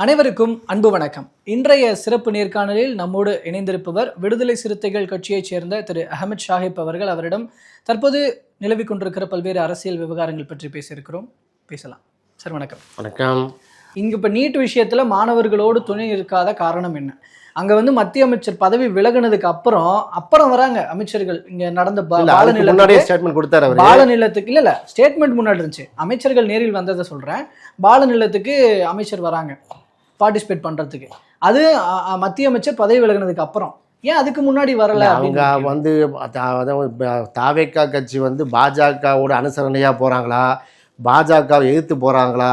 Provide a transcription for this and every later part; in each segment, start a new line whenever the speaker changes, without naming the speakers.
அனைவருக்கும் அன்பு வணக்கம். இன்றைய சிறப்பு நேர்காணலில் நம்மோடு இணைந்திருப்பவர் விடுதலை சிறுத்தைகள் கட்சியைச் சேர்ந்த திரு அஹமத் ஷாஹிப் அவர்கள். அவரிடம் தற்போது நிலவிக் கொண்டிருக்கிற பல்வேறு அரசியல் விவகாரங்கள் பற்றி பேசியிருக்கிறோம். பேசலாம் சார். வணக்கம்.
வணக்கம்.
இங்கு இப்போ நீட் விஷயத்துல மாணவர்களோடு துணை இருக்காத காரணம் என்ன? அங்க மத்திய அமைச்சர் பதவி விலகினதுக்கு அப்புறம் வராங்க அமைச்சர்கள். இங்க நடந்த பால நிலத்துக்கு இல்ல ஸ்டேட்மெண்ட் முன்னாடி இருந்துச்சு. அமைச்சர்கள் நேரில் வந்ததை சொல்றேன். பால நிலத்துக்கு அமைச்சர் வராங்க பார்ட்டிசிபேட் பண்றதுக்கு. அது மத்திய அமைச்சர் பதவி விலகினதுக்கு அப்புறம். ஏன் அதுக்கு முன்னாடி வரல?
அவங்க தாவேகா கட்சி பாஜகவோட அனுசரணையா போறாங்களா, பாஜகவை எதிர்த்து போறாங்களா,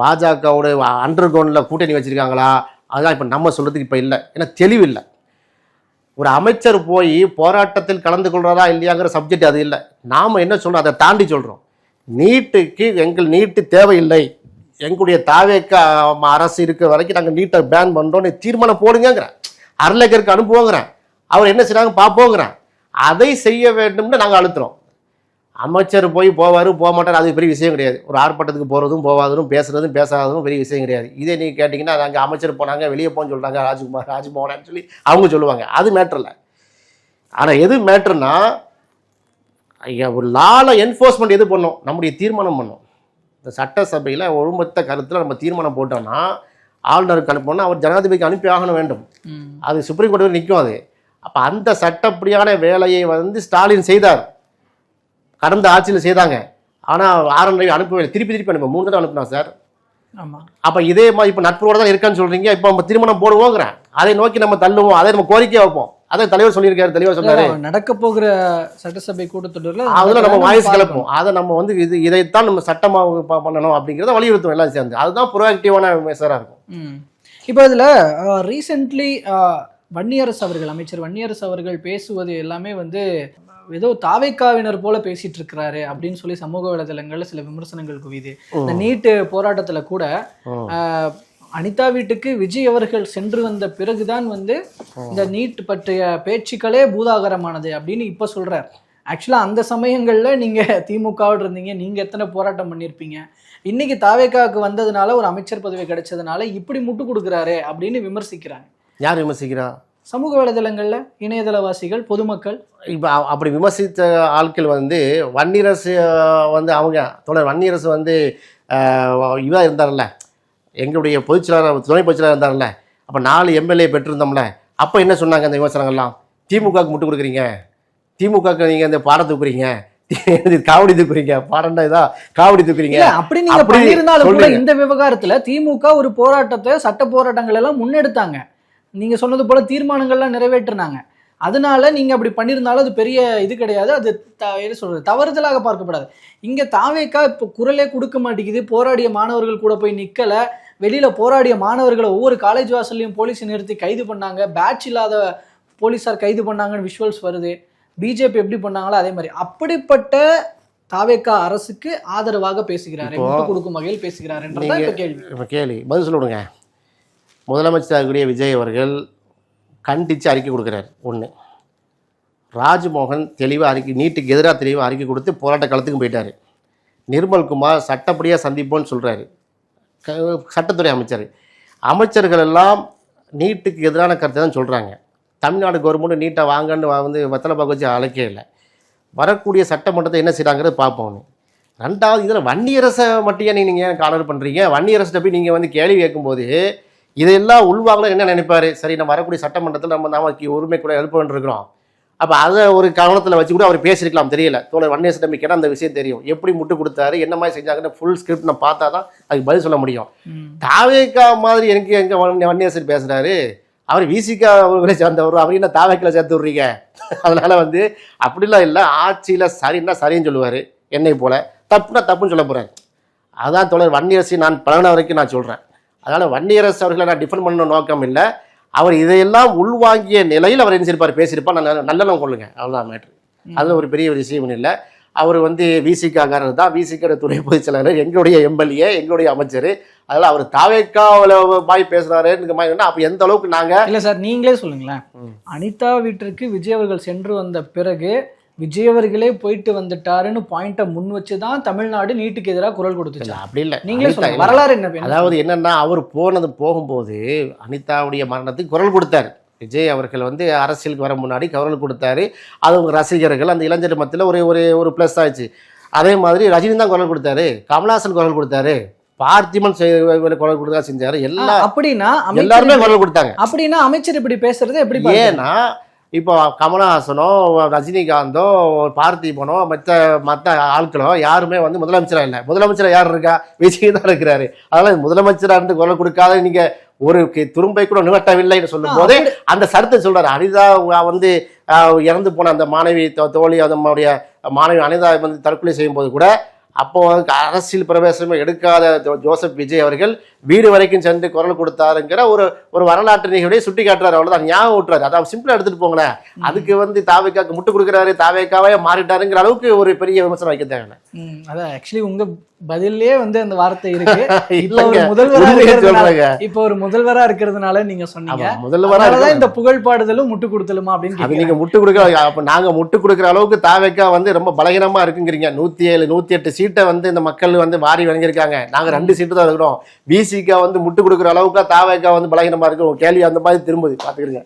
பாஜகவோட அண்டர் கிரவுண்ட்ல கூட்டணி வச்சிருக்காங்களா, அதுதான் இப்போ நம்ம சொல்றதுக்கு இப்போ இல்லை. ஏன்னா தெளிவில்லை. ஒரு அமைச்சர் போய் போராட்டத்தில் கலந்து கொள்றதா இல்லையாங்கிற சப்ஜெக்ட் அது இல்லை. நாம் என்ன சொல்கிறோம், அதை தாண்டி சொல்கிறோம். நீட்டுக்கு எங்கள் நீட்டு தேவையில்லை, எங்களுடைய தாவேக்க அரசு இருக்கிற வரைக்கும் நாங்கள் நீட்டை பேன் பண்ணுறோன்னு தீர்மானம் போடுங்கிறேன். அறலேக்கருக்கு அனுப்புவோங்கிறேன். அவர் என்ன செய்கிறாங்க பார்ப்போங்கிறேன். அதை செய்ய வேண்டும்னு நாங்கள் அழுத்துறோம். அமைச்சர் போய் போவார் போக மாட்டார், அது பெரிய விஷயம் கிடையாது. ஒரு ஆர்ப்பாட்டத்துக்கு போகிறதும் போகாததும் பேசுகிறதும் பேசாததும் பெரிய விஷயம் கிடையாது. இதே நீங்கள் கேட்டிங்கன்னா அது அங்கே அமைச்சர் போனாங்க வெளியே போன்னு சொல்கிறாங்க, ராஜ்மோகன் சொல்லி அவங்க சொல்லுவாங்க. அது மேட்ரு இல்லை. ஆனால் எது மேட்ருன்னா, ஒரு லால என்ஃபோர்ஸ்மெண்ட் எது பண்ணோம், நம்முடைய தீர்மானம் பண்ணோம். இந்த சட்டசபையில் ஒழுமொத்த கருத்தில் நம்ம தீர்மானம் போட்டோம்னா ஆளுநருக்கு அனுப்பணும்னா அவர் ஜனாதிபதிக்கு அனுப்பி ஆகணும் வேண்டும். அது சுப்ரீம் கோர்ட்டில் நிற்கும். அது அப்போ அந்த சட்டப்படியான வேலையை ஸ்டாலின் செய்தார், கடந்த ஆட்சியில் செய்தாங்க. ஆனால் ஆரம்ப அனுப்பவே திருப்பி அனுப்ப 3 தடவை அனுப்புனா சார்.
ஆமாம்.
அப்போ இதே மாதிரி இப்போ நட்போடு தான் இருக்கான்னு சொல்கிறீங்க. இப்போ நம்ம திருமணம் போடுவோங்கிறேன், அதை நோக்கி நம்ம தள்ளுவோம், அதை நம்ம கோரிக்கையை வைப்போம். அதை தலைவர் சொல்லியிருக்காரு, தெளிவாக சொன்னாரு.
நடக்க போகிற சட்டசபை கூட்டத்தொடரில்
அதில் நம்ம வாய்ஸ் கிளப்போம். அதை நம்ம இதைத்தான் நம்ம சட்டமாக பண்ணணும் அப்படிங்கிறத வலியுறுத்துவோம் எல்லாம் சேர்ந்து. அதுதான் ப்ரோஆக்டிவான மெசராக இருக்கும்.
இப்போ இதில் ரீசெண்ட்லி வன்னியரசு அவர்கள், அமைச்சர் வன்னியரசு அவர்கள் பேசுவது எல்லாமே ஏதோ தாவேக்காவினர் போல பேசிட்டு இருக்கிறாரு அப்படின்னு சொல்லி சமூக வலைதளங்கள்ல சில விமர்சனங்கள் குவியுது. இந்த நீட்டு போராட்டத்துல கூட அனிதா வீட்டுக்கு விஜய் அவர்கள் சென்று வந்த பிறகுதான் இந்த நீட் பற்றிய பேச்சுக்களே பூதாகரமானது அப்படின்னு இப்ப சொல்றார். ஆக்சுவலா அந்த சமயங்கள்ல நீங்க திமுகவோடு இருந்தீங்க, நீங்க எத்தனை போராட்டம் பண்ணியிருப்பீங்க. இன்னைக்கு தாவேக்காவுக்கு வந்ததுனால ஒரு அமைச்சர் பதவி கிடைச்சதுனால இப்படி முட்டு கொடுக்குறாரு அப்படின்னு விமர்சிக்கிறாங்க.
யார் விமர்சிக்கிறா?
சமூக வலைதளங்கள்ல இணையதளவாசிகள், பொதுமக்கள்.
இப்போ அப்படி விமர்சித்த ஆட்கள் வன்னியரசு அவங்க தொடர் வன்னியரசு இவா இருந்தார்ல, எங்களுடைய பொதுச்செயலாளர் துணை பொதுச்செயலாளர் இருந்தார்ல, அப்போ 4 எம்எல்ஏ பெற்றிருந்தோம்ல, அப்போ என்ன சொன்னாங்க அந்த விமர்சனங்கள்லாம்? திமுகவுக்கு முட்டு கொடுக்குறீங்க, திமுகவுக்கு நீங்கள் இந்த பாடம் தூக்குறீங்க, காவடி தூக்குறீங்க, பாடண்டா இதா காவடி தூக்குறீங்க.
அப்படி நீங்க பண்ணியிருந்தாலும் கூட இந்த விவகாரத்துல திமுக ஒரு போராட்டத்தை, சட்ட போராட்டங்கள் எல்லாம் முன்னெடுத்தாங்க. நீங்க சொன்னது போல தீர்மானங்கள்லாம் நிறைவேற்றினாங்க. அதனால நீங்க அப்படி பண்ணியிருந்தாலும் அது பெரிய இது கிடையாது. அது என்ன சொல்றது, தவறுதலாக பார்க்கப்படாது. இங்க தாவேக்கா இப்போ குரலே கொடுக்க மாட்டேங்குது. போராடிய மாணவர்கள் கூட போய் நிக்கல. வெளியில போராடிய மாணவர்களை ஒவ்வொரு காலேஜ் வாசல்லையும் போலீஸ் நிறுத்தி கைது பண்ணாங்க. பேட்ச் இல்லாத போலீஸார் கைது பண்ணாங்கன்னு விஷுவல்ஸ் வருது. பிஜேபி எப்படி பண்ணாங்களோ அதே மாதிரி. அப்படிப்பட்ட தாவேக்கா அரசுக்கு ஆதரவாக பேசுகிறாரு, முட்டு கொடுக்கும் வகையில் பேசுகிறாருன்றதான் இப்ப
கேள்வி. பதில் சொல்லுங்க. முதலமைச்சர் விஜய் அவர்கள் கண்டித்து அறிக்கை கொடுக்குறாரு. ஒன்று, ராஜ்மோகன் தெளிவாக நீட்டுக்கு எதிராக தெளிவாக அறிக்கை கொடுத்து போராட்ட களத்துக்கு போயிட்டார். நிர்மல்குமார் சட்டப்படியாக சந்திப்போன்னு சொல்கிறாரு, சட்டத்துறை அமைச்சர். அமைச்சர்கள் எல்லாம் நீட்டுக்கு எதிரான கருத்தை தான் சொல்கிறாங்க. தமிழ்நாடு கவர்மெண்ட் நீட்டை வாங்கன்னு வெத்தலை பார்க்க வச்சு அழைக்கே இல்லை. வரக்கூடிய சட்டமன்றத்தை என்ன செய்கிறாங்கிறது பார்ப்போம். 2வது, இதில் வன்னியரசை மட்டும் நீங்கள் காலர் பண்ணுறீங்க. வன்னியரசிட்ட போய் நீங்கள் கேள்வி கேட்கும்போது இதையெல்லாம் உள்வாங்கல என்ன நினைப்பாரு? சரி, நம்ம வரக்கூடிய சட்டமன்றத்தில் நமக்கு உரிமை கூட எழுப்ப வேண்டியிருக்கிறோம். அப்போ அதை ஒரு கவனத்தில் வச்சு கூட அவர் பேசியிருக்கலாம், தெரியல. தோழர் வன்னியரசு தம்பி கேட்டால் அந்த விஷயம் தெரியும், எப்படி முட்டு கொடுத்தாரு, என்ன மாதிரி செஞ்சாங்கன்னு ஃபுல் ஸ்கிரிப்ட் நான் பார்த்தா தான் அதுக்கு பதில் சொல்ல முடியும். தாவேக்கா மாதிரி எனக்கு எங்கே வன்னியரசு பேசுகிறாரு, அவர் விசிகா அவர்களை சேர்ந்தவர், அவர் என்ன தாவேக்கில் சேர்த்து விட்றீங்க? அதனால் அப்படிலாம் இல்லை. ஆட்சியில் சரின்னா சரின்னு சொல்லுவார், என்னை போல். தப்புனா தப்புன்னு சொல்ல போகிறார். அதான் தோழர் வன்னியரசு நான் பழகின வரைக்கும் நான் சொல்கிறேன். அதனால் வன்னியரசு அவர்களை நான் டிஃபெண்ட் பண்ண நோக்கம் இல்லை. அவர் இதையெல்லாம் உள்வாங்கிய நிலையில் அவர் என்ன செய்யிருப்பார், பேசியிருப்பார். நல்லெண்ணம் கொள்ளுங்க, அவ்வளோதான் மேட்ரு. அதில் ஒரு பெரிய விஷயம் இல்லை. அவர் விசிகாரர் தான், விசிகோட துணை பொதுச் செயலாளர், எங்களுடைய எம்எல்ஏ, எங்களுடைய அமைச்சர். அதனால் அவர் தாவேக்காவில் பாய் பேசுகிறாருன்னு மாதிரி. அப்போ எந்த அளவுக்கு நாங்கள்
இல்லை சார், நீங்களே சொல்லுங்களேன். அனிதா வீட்டிற்கு விஜய் அவர்கள் சென்று வந்த பிறகு விஜய் அவர்களே போயிட்டு வந்துட்டாருன்னு பாயிண்ட முன் வச்சுதான் தமிழ்நாடு நீட்டுக்கு எதிராக குரல் கொடுத்துச்சு.
அப்படி இல்லை,
நீங்களே சொல்லுங்க வரலாறு என்ன.
அதாவது என்னன்னா அவர் போகும்போது அனிதாவுடைய மரணத்துக்கு குரல் கொடுத்தாரு. விஜய் அவர்கள் வந்து அரசியலுக்கு வர முன்னாடி குரல் கொடுத்தாரு. அது உங்க ரசிகர்கள் அந்த இளைஞர் மத்தியில் ஒரு ப்ளஸ் ஆயிடுச்சு. அதே மாதிரி ரஜினி தான் குரல் கொடுத்தாரு, கமல்ஹாசன் குரல் கொடுத்தாரு, பார்த்திபன் குரல் கொடுத்தா செஞ்சாரு. எல்லாருமே குரல் கொடுத்தாங்க.
அப்படின்னா அமைச்சர் இப்படி பேசுறது எப்படி?
ஏன்னா இப்போ கமலஹாசனோ ரஜினிகாந்தோ பார்த்திபனோ மற்ற ஆட்களோ யாருமே வந்து முதலமைச்சரா இல்லை. முதலமைச்சரா யார் இருக்கா? விஜய் தான் இருக்கிறாரு. அதனால முதலமைச்சரா இருந்து குரல் கொடுக்காத நீங்க ஒரு துரும்பை கூட நிவட்டவில்லைன்னு சொல்லும் போதே அந்த சரத்தை சொல்றாரு. அனிதா வந்து இறந்து போன அந்த மாணவி தோழி நம்மளுடைய மாணவி அனிதா வந்து தற்கொலை செய்யும் போது கூட அப்போ அரசியல் பிரவேசமே எடுக்காத ஜோசப் விஜய் அவர்கள் வீடு வரைக்கும் சென்று குரல் கொடுத்தாருங்கிற ஒரு வரலாற்று நிகழ்ச்சியை சுட்டி காட்டுறாரு. அவ்வளவுதான், ஞாபகம் விட்டுறாரு. அதாவது சிம்பிளா எடுத்துட்டு போங்களேன். அதுக்கு வந்து தாவேக்காக்கு முட்டு கொடுக்குறாரு, தாவேக்காவே மாறிட்டாருங்கிற அளவுக்கு ஒரு பெரிய விமர்சனம் வைக்க தேவையில்லை.
அதான் ஆக்சுவலி உங்க பதிலே வந்து அந்த வார்த்தை இருக்கு. இப்ப ஒரு முதல்வரா இருக்கிறதுனால நீங்க சொன்னீங்க முதல்வரா இந்த புகழ் பாடுதலும் முட்டு கொடுத்தலுமா அப்படின்னு.
நீங்க முட்டு கொடுக்க, அப்ப நாங்க முட்டு கொடுக்குற அளவுக்கு தாவேக்கா வந்து ரொம்ப பலகீனமா இருக்குங்கிறீங்க. 107 108 சீட்டை வந்து இந்த மக்கள் வந்து வாரி வழங்கியிருக்காங்க. நாங்க 2 சீட்டு தான் இருக்கிறோம். விசிகா வந்து முட்டு கொடுக்குற அளவுக்கு தாவேக்கா வந்து பலகீனமா இருக்கு. கேள்வி அந்த மாதிரி திரும்புது, பாத்துக்கிறீங்க.